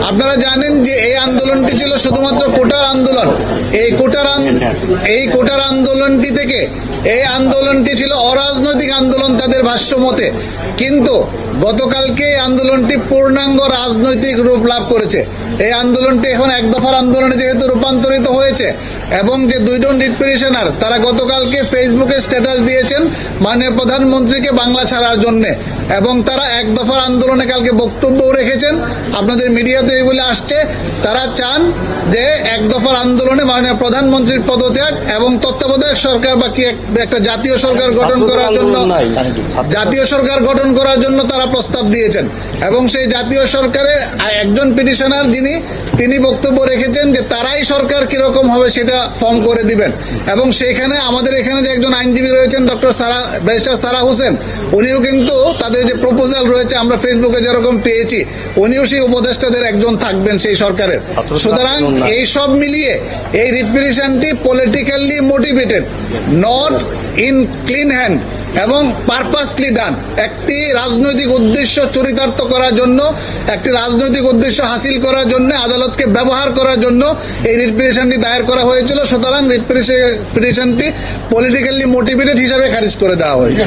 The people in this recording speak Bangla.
আপনারা জানেন যে এই আন্দোলনটি ছিল শুধুমাত্র কোটার আন্দোলন। এই কোটার আন্দোলনটি থেকে এই আন্দোলনটি ছিল অরাজনৈতিক আন্দোলন তাদের ভাষ্য মতে, কিন্তু গতকালকে এই আন্দোলনটি পূর্ণাঙ্গ রাজনৈতিক রূপ লাভ করেছে। এই আন্দোলনটি এখন এক দফার আন্দোলনে যেহেতু রূপান্তরিত হয়েছে এবং যে দুইজন রিট পিটিশনার তারা গতকালকে ফেসবুকে স্ট্যাটাস দিয়েছেন মাননীয় প্রধানমন্ত্রীকে বাংলা ছাড়ার জন্য, এবং তারা এক দফার আন্দোলনে কালকে বক্তব্যও রেখেছেন। আপনাদের মিডিয়াতে এগুলি আসছে, তারা চান যে এক দফার আন্দোলনে মাননীয় প্রধানমন্ত্রীর পদত্যাগ এবং তত্ত্বাবধায়ক সরকার বা কি একটা জাতীয় সরকার গঠন করার জন্য তারা প্রস্তাব দিয়েছেন। এবং সেই জাতীয় সরকারে একজন পিটিশনার তিনি বক্তব্য রেখেছেন যে তারাই সরকার কিরকম হবে সেটা ফর্ম করে দিবেন। এবং সেইখানে আমাদের এখানে যে একজন আইনজীবী রয়েছেন ব্যারিস্টার সারা হোসেন, উনিও কিন্তু তাদের যে প্রপোজাল রয়েছে আমরা ফেসবুকে যেরকম পেয়েছি, উনিও সেই উপদেষ্টাদের একজন থাকবেন সেই সরকারের। সুতরাং এই সব মিলিয়ে এই রিট পিটিশনটি politically motivated, not in clean hand এবং পারপাসলি ডান। একটি রাজনৈতিক উদ্দেশ্য চরিতার্থ করার জন্য, একটি রাজনৈতিক উদ্দেশ্য হাসিল করার জন্য, আদালতকে ব্যবহার করার জন্য এই রিট পিটিশনটি দায়ের করা হয়েছিল। সুতরাং রিট পিটিশনটি পলিটিক্যালি মোটিভেটেড হিসাবে খারিজ করে দেওয়া হয়েছে।